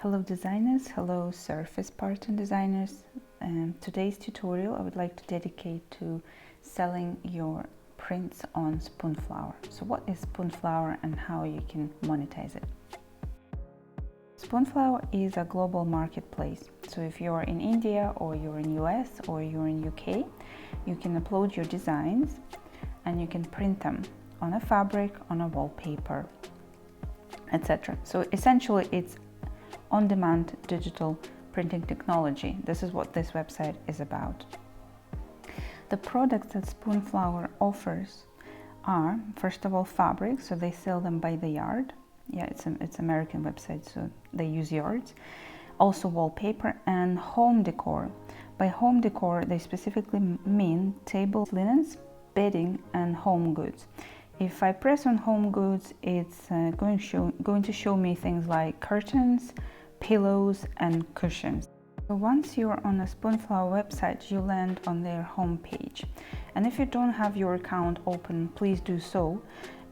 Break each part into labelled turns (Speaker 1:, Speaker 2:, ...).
Speaker 1: Hello designers, hello surface pattern designers. Today's tutorial I would like to dedicate to selling your prints on Spoonflower. So what is Spoonflower and how you can monetize it? Spoonflower is a global marketplace. So if you're in India or you're in US or you're in UK, you can upload your designs and you can print them on a fabric, on a wallpaper, etc. So essentially it's on-demand digital printing technology. This is what this website is about. The products that Spoonflower offers are, first of all, fabric, so they sell them by the yard. Yeah, it's American website, so they use yards. Also wallpaper and home decor. By home decor, they specifically mean tables, linens, bedding, and home goods. If I press on home goods, it's going to show me things like curtains, pillows, and cushions. So once you're on a Spoonflower website, you land on their home page. And if you don't have your account open, please do so.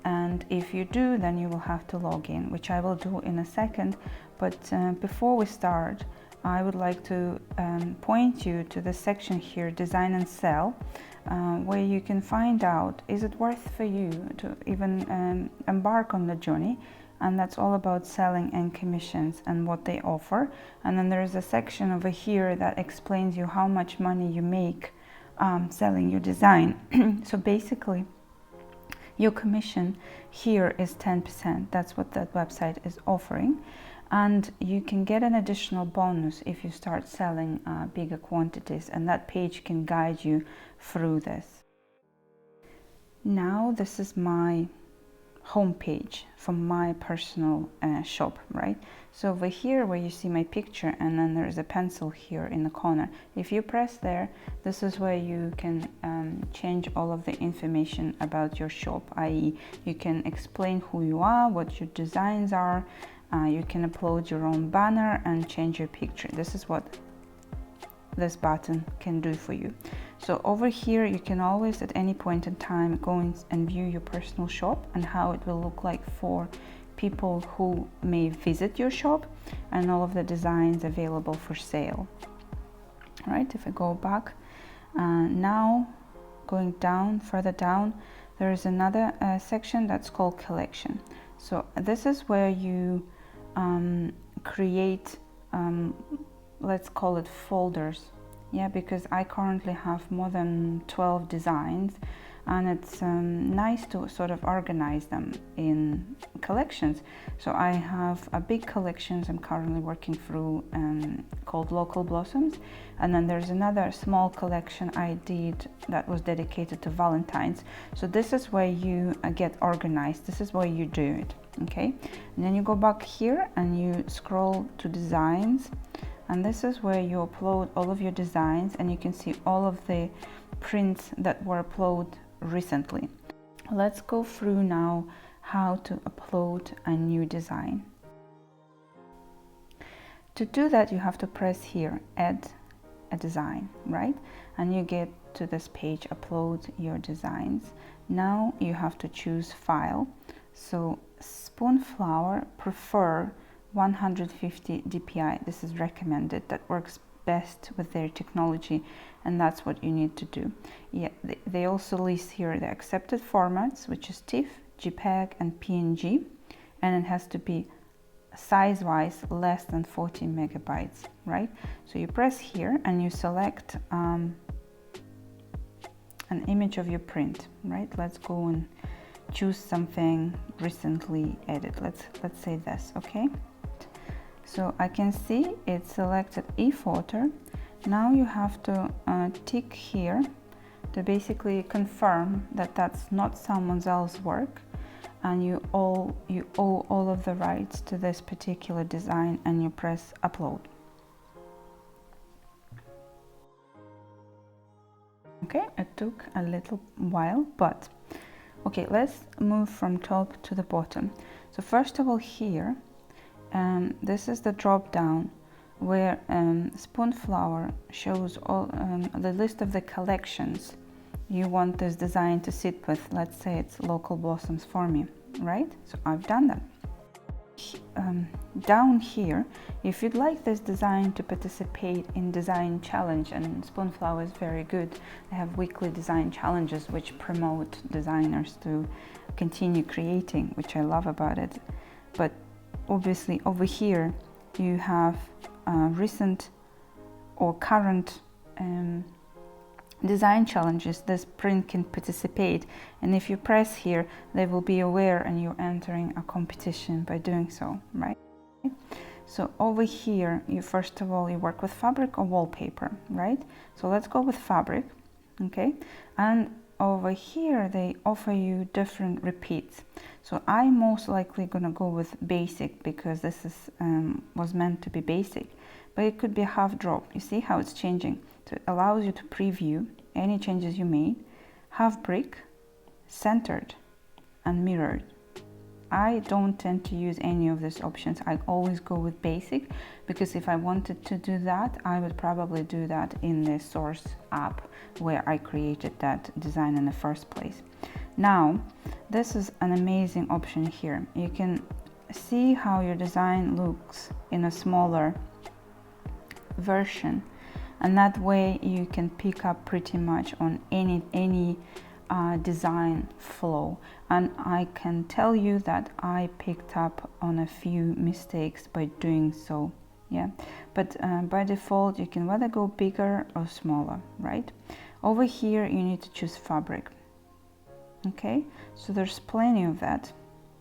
Speaker 1: And if you do, then you will have to log in, which I will do in a second. But before we start, I would like to point you to the section here, Design and Sell, where you can find out, is it worth for you to even embark on the journey? And that's all about selling and commissions and what they offer. And then there's a section over here that explains you how much money you make selling your design. So basically, your commission here is 10%. That's what that website is offering. And you can get an additional bonus if you start selling bigger quantities, and that page can guide you through this. Now this is my home page from my personal shop, right? So over here where you see my picture, and then there's a pencil here in the corner, if you press there, this is where you can change all of the information about your shop, i.e. you can explain who you are, what your designs are, you can upload your own banner and change your picture. This is what this button can do for you. So over here you can always at any point in time go in and view your personal shop and how it will look like for people who may visit your shop, and all of the designs available for sale. All right, if I go back, now going down, further down, there is another section that's called collection. So this is where you create let's call it folders, yeah, because I currently have more than 12 designs, and it's nice to sort of organize them in collections. So I have a big collections I'm currently working through called Local Blossoms, and then there's another small collection I did that was dedicated to Valentine's. So this is where you get organized, this is where you do it, okay? And then you go back here and you scroll to designs, and this is where you upload all of your designs, and you can see all of the prints that were uploaded recently. Let's go through now how to upload a new design. To do that, you have to press here, add a design, right? And you get to this page, upload your designs. Now you have to choose file. So Spoonflower prefer 150 dpi. This is recommended. That works best with their technology, and that's what you need to do. Yeah, they also list here the accepted formats, which is TIFF, JPEG, and PNG, and it has to be size-wise less than 40 megabytes, right? So you press here and you select an image of your print, right? Let's go and choose something recently edited. Let's say this, okay? So I can see it's selected e-photo. Now you have to tick here to basically confirm that that's not someone else's work, and you owe all of the rights to this particular design, and you press upload. Okay, it took a little while, but okay, let's move from top to the bottom. So first of all here, this is the drop down where Spoonflower shows all the list of the collections you want this design to sit with. Let's say it's Local Blossoms for me, right? So I've done that. down here, if you'd like this design to participate in design challenge, and Spoonflower is very good, they have weekly design challenges which promote designers to continue creating, which I love about it. But obviously over here you have recent or current design challenges. This print can participate, and if you press here, they will be aware and you're entering a competition by doing so, right? So over here, you first of all, you work with fabric or wallpaper, right? So let's go with fabric, okay? And over here, they offer you different repeats. So I'm most likely gonna go with basic because this is was meant to be basic, but it could be a half drop. You see how it's changing? So it allows you to preview any changes you made, half brick, centered, and mirrored. I don't tend to use any of these options. I always go with basic because if I wanted to do that, I would probably do that in the source app where I created that design in the first place. Now, this is an amazing option here. You can see how your design looks in a smaller version, and that way you can pick up pretty much on any design flow. And I can tell you that I picked up on a few mistakes by doing so, yeah. But by default you can whether go bigger or smaller, right? Over here you need to choose fabric, okay? So there's plenty of that,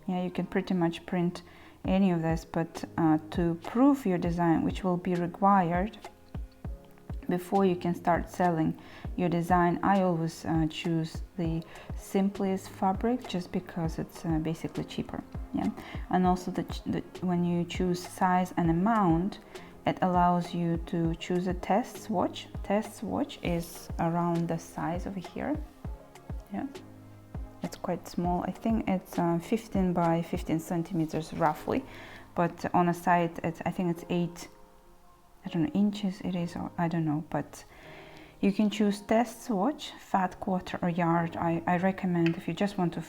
Speaker 1: yeah. You can pretty much print any of this, but to prove your design, which will be required before you can start selling your design, I always choose the simplest fabric just because it's basically cheaper, yeah. And also when you choose size and amount, it allows you to choose a test swatch. Test swatch is around the size over here, yeah. It's quite small. I think it's 15 by 15 centimeters roughly, but on a site I think it's 8, I don't know, inches it is, or I don't know, but you can choose test swatch, fat, quarter, or yard. I recommend if you just want to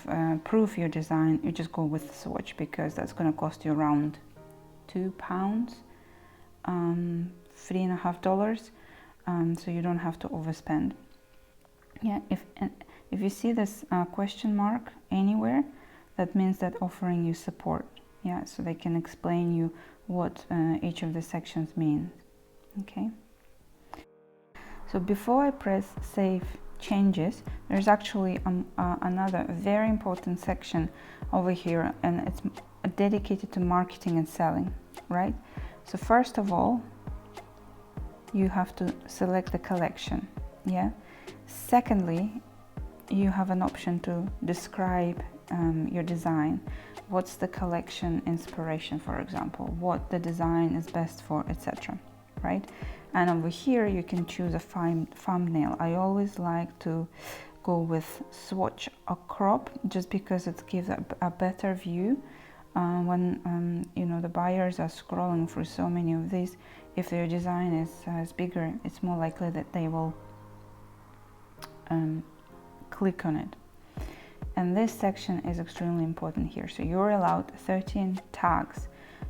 Speaker 1: prove your design, you just go with swatch because that's going to cost you around £2, $3.50, so you don't have to overspend. Yeah, if you see this question mark anywhere, that means that offering you support. Yeah, so they can explain you what each of the sections means. Okay. So before I press save changes, there's actually another very important section over here, and it's dedicated to marketing and selling, right? So first of all, you have to select the collection, yeah. Secondly, you have an option to describe your design. What's the collection inspiration, for example, what the design is best for, etc., right? And over here you can choose a thumbnail. I always like to go with swatch or crop just because it gives a better view when you know, the buyers are scrolling through so many of these. If their design is bigger, it's more likely that they will click on it. And this section is extremely important here. So you're allowed 13 tags.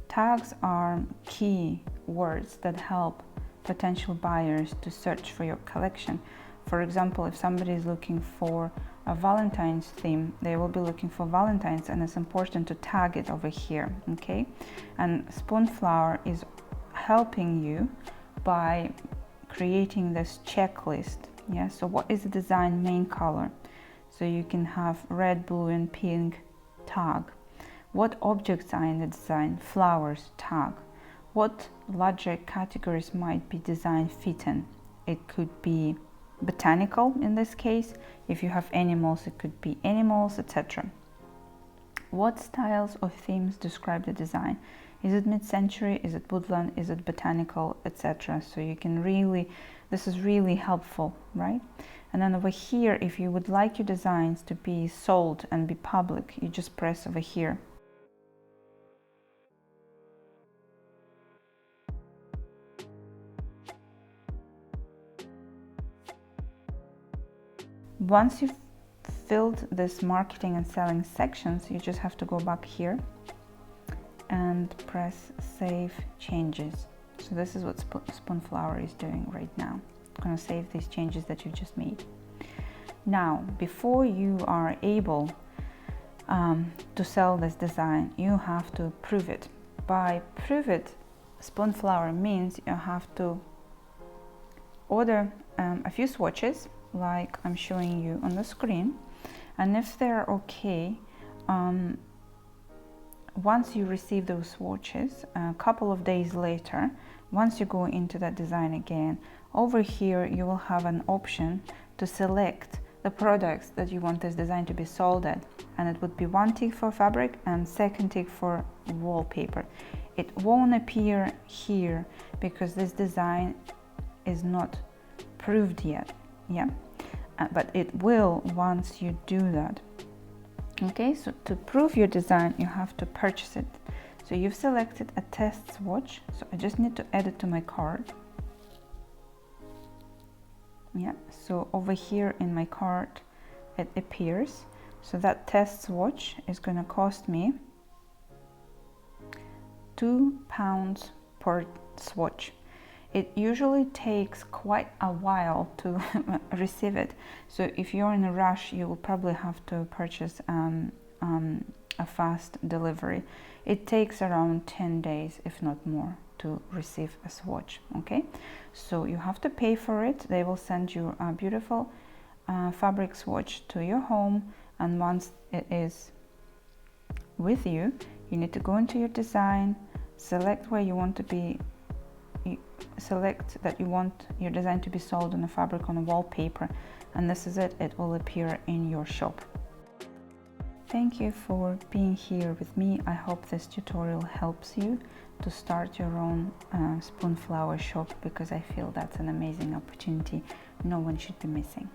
Speaker 1: Tags are key words that help potential buyers to search for your collection. For example, if somebody is looking for a Valentine's theme, they will be looking for Valentine's, and it's important to tag it over here, okay? And Spoonflower is helping you by creating this checklist, yeah? So what is the design main color? So you can have red, blue, and pink tag. What objects are in the design? Flowers, tag. What larger categories might be design fit in? It could be botanical in this case. If you have animals, it could be animals, etc. What styles or themes describe the design? Is it mid-century? Is it woodland? Is it botanical, etc.? So you can really, this is really helpful, right? And then over here, if you would like your designs to be sold and be public, you just press over here. Once you've filled this marketing and selling sections, you just have to go back here and press Save Changes. So this is what Spoonflower is doing right now. I'm going to save these changes that you just made. Now, before you are able to sell this design, you have to prove it. By prove it, Spoonflower means you have to order a few swatches like I'm showing you on the screen, and if they're okay, once you receive those swatches, a couple of days later, once you go into that design again, over here you will have an option to select the products that you want this design to be sold at, and it would be one tick for fabric and second tick for wallpaper. It won't appear here because this design is not proved yet, yeah, but it will once you do that. Okay, so to prove your design, you have to purchase it. So you've selected a test swatch, so I just need to add it to my cart. Yeah, so over here in my cart it appears. So that test swatch is going to cost me £2 per swatch. It usually takes quite a while to receive it, so if you're in a rush, you will probably have to purchase a fast delivery. It takes around 10 days, if not more, to receive a swatch. Okay, so you have to pay for it. They will send you a beautiful fabric swatch to your home, and once it is with you, you need to go into your design, select where you want to be, select that you want your design to be sold on a fabric, on a wallpaper, and this is it. It will appear in your shop. Thank you for being here with me. I hope this tutorial helps you to start your own Spoonflower shop, because I feel that's an amazing opportunity no one should be missing.